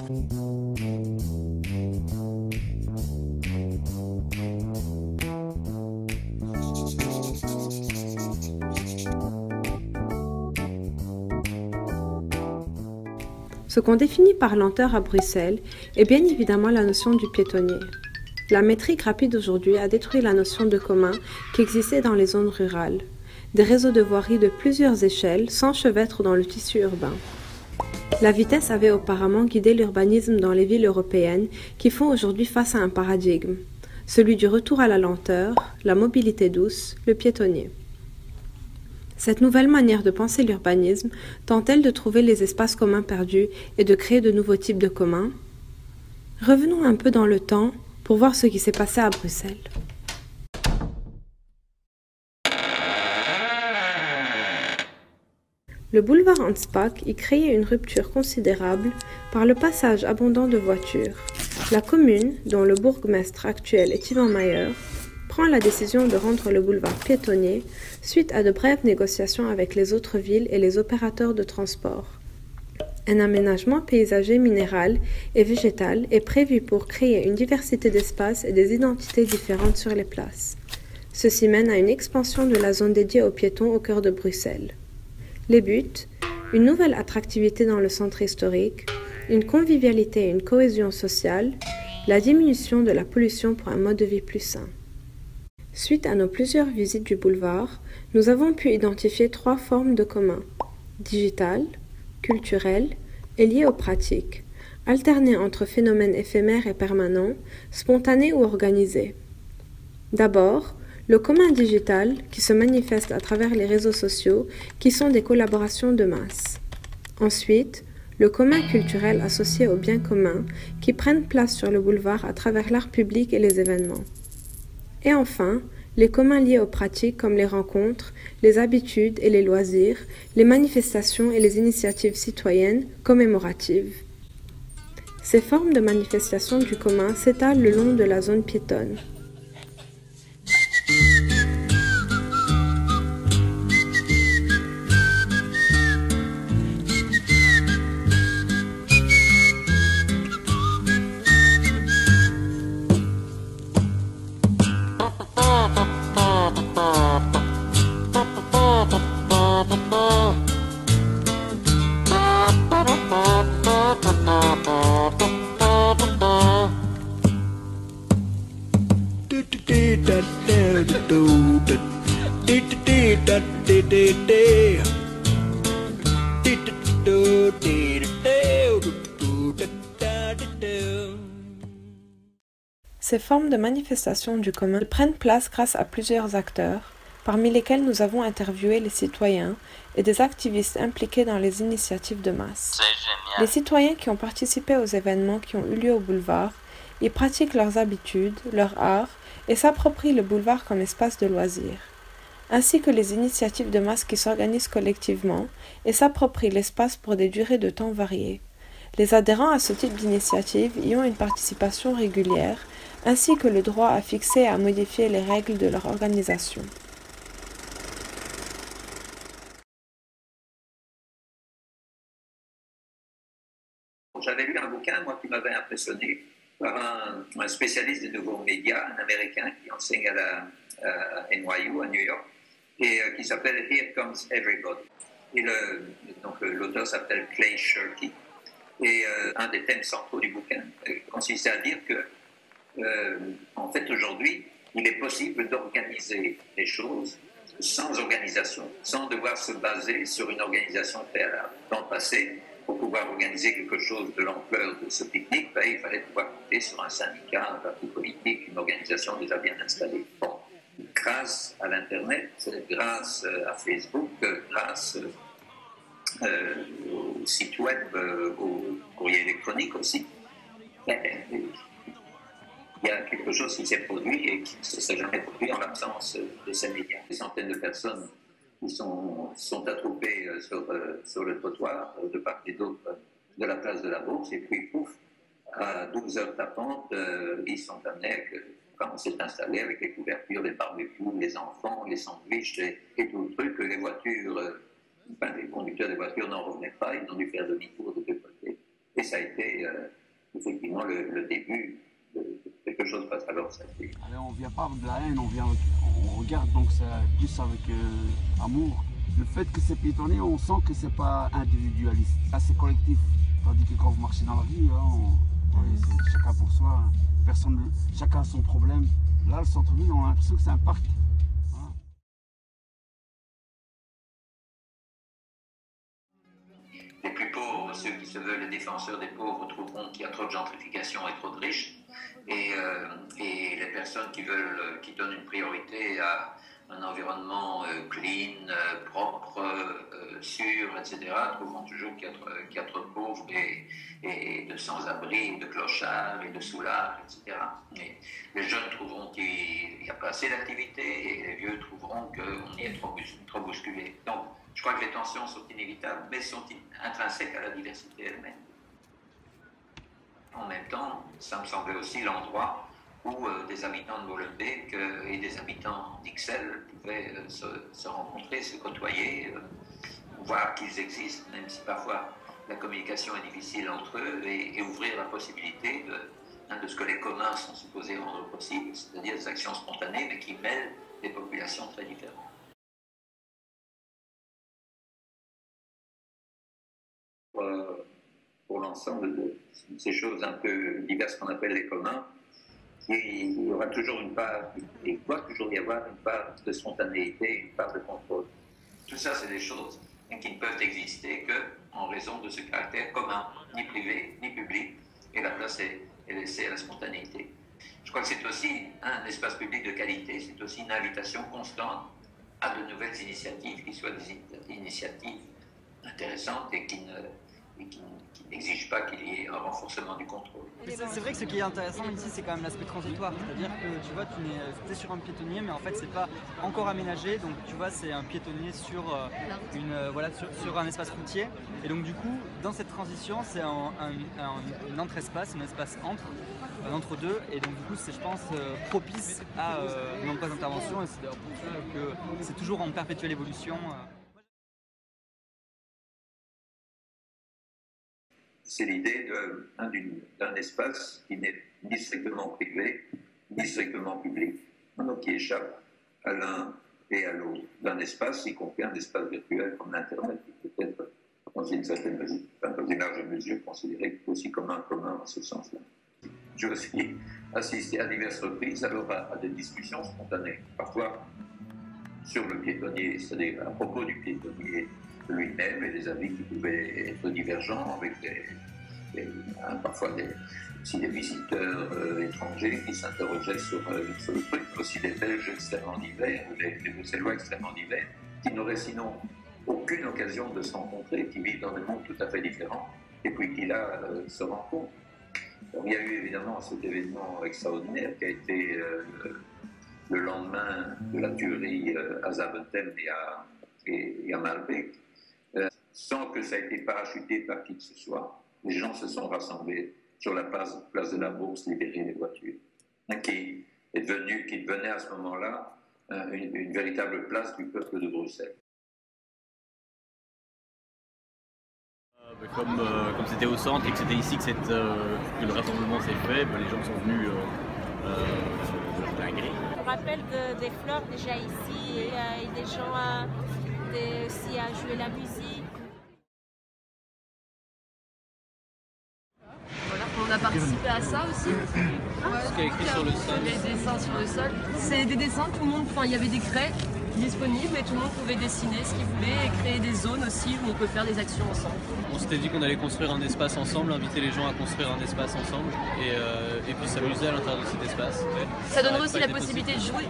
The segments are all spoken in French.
Ce qu'on définit par lenteur à Bruxelles est bien évidemment la notion du piétonnier. La métrique rapide aujourd'hui a détruit la notion de commun qui existait dans les zones rurales. Des réseaux de voirie de plusieurs échelles s'enchevêtrent dans le tissu urbain. La vitesse avait auparavant guidé l'urbanisme dans les villes européennes qui font aujourd'hui face à un paradigme, celui du retour à la lenteur, la mobilité douce, le piétonnier. Cette nouvelle manière de penser l'urbanisme tente-t-elle de trouver les espaces communs perdus et de créer de nouveaux types de communs? Revenons un peu dans le temps pour voir ce qui s'est passé à Bruxelles. Le boulevard Anspach y créait une rupture considérable par le passage abondant de voitures. La commune, dont le bourgmestre actuel est Yvan Mayer, prend la décision de rendre le boulevard piétonnier suite à de brèves négociations avec les autres villes et les opérateurs de transport. Un aménagement paysager minéral et végétal est prévu pour créer une diversité d'espaces et des identités différentes sur les places. Ceci mène à une expansion de la zone dédiée aux piétons au cœur de Bruxelles. Les buts, une nouvelle attractivité dans le centre historique, une convivialité et une cohésion sociale, la diminution de la pollution pour un mode de vie plus sain. Suite à nos plusieurs visites du boulevard, nous avons pu identifier 3 formes de commun: digital, culturel et lié aux pratiques, alternées entre phénomènes éphémères et permanents, spontanés ou organisés. D'abord, le commun digital qui se manifeste à travers les réseaux sociaux qui sont des collaborations de masse. Ensuite, le commun culturel associé aux biens communs qui prennent place sur le boulevard à travers l'art public et les événements. Et enfin, les communs liés aux pratiques comme les rencontres, les habitudes et les loisirs, les manifestations et les initiatives citoyennes commémoratives. Ces formes de manifestation du commun s'étalent le long de la zone piétonne. Ces formes de manifestation du commun prennent place grâce à plusieurs acteurs, parmi lesquels nous avons interviewé les citoyens et des activistes impliqués dans les initiatives de masse. Les citoyens qui ont participé aux événements qui ont eu lieu au boulevard y pratiquent leurs habitudes, leur art et s'approprient le boulevard comme espace de loisirs, ainsi que les initiatives de masse qui s'organisent collectivement et s'approprient l'espace pour des durées de temps variées. Les adhérents à ce type d'initiative y ont une participation régulière, ainsi que le droit à fixer et à modifier les règles de leur organisation. J'avais lu un bouquin, moi, qui m'avait impressionné par un spécialiste des nouveaux médias, un Américain qui enseigne à NYU, à New York, et qui s'appelle Here Comes Everybody. Et l'auteur s'appelle Clay Shirky. Et un des thèmes centraux du bouquin consistait à dire que, en fait, aujourd'hui, il est possible d'organiser les choses sans organisation, sans devoir se baser sur une organisation préalable. Dans le passé, pour pouvoir organiser quelque chose de l'ampleur de ce pique-nique, il fallait pouvoir compter sur un syndicat, un parti politique, une organisation déjà bien installée. Bon. Grâce à l'Internet, grâce à Facebook, grâce au site web, au courrier électronique aussi, il y a quelque chose qui s'est produit et qui ne s'est jamais produit en l'absence de ces médias. Des centaines de personnes qui sont attroupées sur le trottoir de part et d'autre de la place de la Bourse, et puis pouf, à 12 heures tapantes, ils sont amenés quand on s'est installé avec les couvertures, les barbecues, les enfants, les sandwichs et tout le truc, que les voitures, les conducteurs des voitures n'en revenaient pas, ils ont dû faire demi-tour de deux côtés. Et ça a été effectivement le début de quelque chose passe. Alors ça fait... Alors, on ne vient pas avec de la haine, on regarde donc ça plus avec amour. Le fait que c'est piétonnier, on sent que c'est pas individualiste. Là, c'est collectif. Tandis que quand vous marchez dans la rue, c'est chacun pour soi. Chacun a son problème. Là, le centre-ville, on a l'impression que c'est un parc. Voilà. Les plus pauvres, ceux qui se veulent les défenseurs des pauvres, trouveront qu'il y a trop de gentrification et trop de riches. Et les personnes qui donnent une priorité à un environnement clean, propre, sûr, etc., trouveront toujours qu'il y a trop de pauvres et de sans-abri, de clochards et de soulards, etc. Et les jeunes trouveront qu'il n'y a pas assez d'activité et les vieux trouveront qu'on y est trop bousculé. Donc, je crois que les tensions sont inévitables, mais sont intrinsèques à la diversité elle-même. En même temps, ça me semblait aussi l'endroit où des habitants de Molenbeek et des habitants d'Ixelles pouvaient se rencontrer, se côtoyer, voir qu'ils existent, même si parfois la communication est difficile entre eux, et ouvrir la possibilité de ce que les communs sont supposés rendre possible, c'est-à-dire des actions spontanées, mais qui mêlent des populations très différentes. Pour l'ensemble de ces choses un peu diverses qu'on appelle les communs, il y aura toujours une part, il doit toujours y avoir une part de spontanéité, une part de contrôle. Tout ça, c'est des choses qui ne peuvent exister qu'en raison de ce caractère commun, ni privé, ni public, et la place est laissée à la spontanéité. Je crois que c'est aussi un espace public de qualité, c'est aussi une invitation constante à de nouvelles initiatives, qui soient des initiatives intéressantes et qui n'exigent pas qu'il y ait un renforcement du contrôle. C'est vrai que ce qui est intéressant ici, c'est quand même l'aspect transitoire, c'est-à-dire que tu vois, tu es sur un piétonnier, mais en fait c'est pas encore aménagé, donc tu vois, c'est un piétonnier sur sur un espace routier, et donc du coup, dans cette transition, c'est un entre-espace, un espace entre deux, et donc du coup, c'est, je pense, propice à de nombreuses interventions, et c'est d'ailleurs pour ça que c'est toujours en perpétuelle évolution. C'est l'idée d'un espace qui n'est ni strictement privé, ni strictement public, donc qui échappe à l'un et à l'autre. D'un espace, y compris un espace virtuel comme l'Internet, qui peut être, dans une certaine mesure, dans une large mesure, considéré aussi comme un commun en ce sens-là. J'ai aussi assisté à diverses reprises alors à des discussions spontanées, parfois sur le piétonnier, c'est-à-dire à propos du piétonnier lui-même et des avis qui pouvaient être divergents avec parfois aussi des visiteurs étrangers qui s'interrogeaient sur le truc, aussi des Belges extrêmement divers ou des Bruxellois extrêmement divers qui n'auraient sinon aucune occasion de se rencontrer, qui vivent dans des mondes tout à fait différents et puis qui là se rencontrent. Donc, il y a eu évidemment cet événement extraordinaire qui a été le lendemain de la tuerie à Zaventem et à Malbec. Sans que ça ait été parachuté par qui que ce soit, les gens se sont rassemblés sur la place de la Bourse, libérer les voitures, qui devenait à ce moment-là une véritable place du peuple de Bruxelles. Comme c'était au centre et que c'était ici que le rassemblement s'est fait, les gens sont venus leur plein gré. Je me rappelle des fleurs déjà ici et des gens aussi à jouer la musique. Voilà, on a participé à ça aussi. Ce qui est écrit sur le sol. Les dessins sur le sol. C'est des dessins, tout le monde, il y avait des craies disponibles et tout le monde pouvait dessiner ce qu'il voulait et créer des zones aussi où on peut faire des actions ensemble. On s'était dit qu'on allait construire un espace ensemble, inviter les gens à construire un espace ensemble et puis s'amuser à l'intérieur de cet espace. Ça donnerait aussi la possibilité de jouer.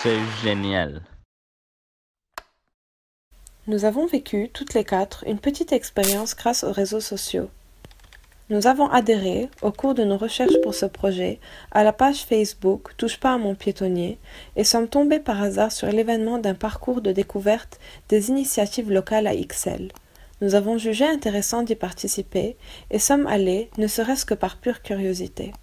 C'est génial. Nous avons vécu, toutes les quatre, une petite expérience grâce aux réseaux sociaux. Nous avons adhéré, au cours de nos recherches pour ce projet, à la page Facebook Touche pas à mon piétonnier et sommes tombés par hasard sur l'événement d'un parcours de découverte des initiatives locales à Ixelles. Nous avons jugé intéressant d'y participer et sommes allés, ne serait-ce que par pure curiosité.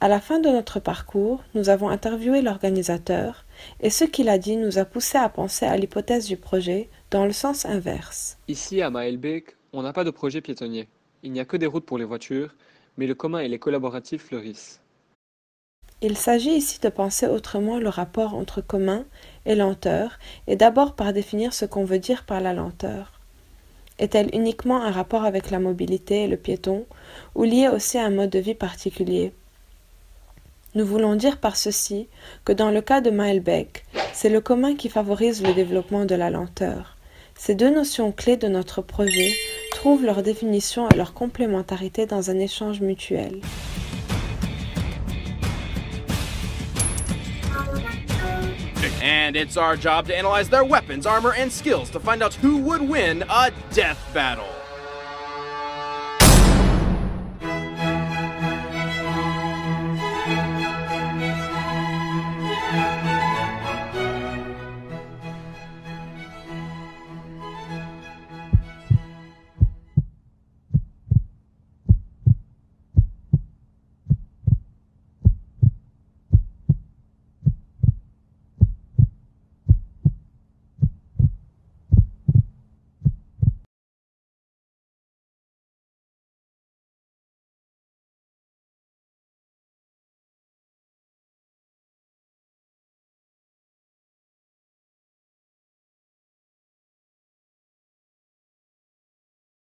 À la fin de notre parcours, nous avons interviewé l'organisateur et ce qu'il a dit nous a poussé à penser à l'hypothèse du projet dans le sens inverse. Ici, à Maelbeek, on n'a pas de projet piétonnier. Il n'y a que des routes pour les voitures, mais le commun et les collaboratifs fleurissent. Il s'agit ici de penser autrement le rapport entre commun et lenteur, et d'abord par définir ce qu'on veut dire par la lenteur. Est-elle uniquement un rapport avec la mobilité et le piéton, ou liée aussi à un mode de vie particulier? Nous voulons dire par ceci que dans le cas de Maelbeek, c'est le commun qui favorise le développement de la lenteur. Ces deux notions clés de notre projet trouvent leur définition et leur complémentarité dans un échange mutuel. And it's our job to analyze their weapons, armor, and skills to find out who would win a death battle.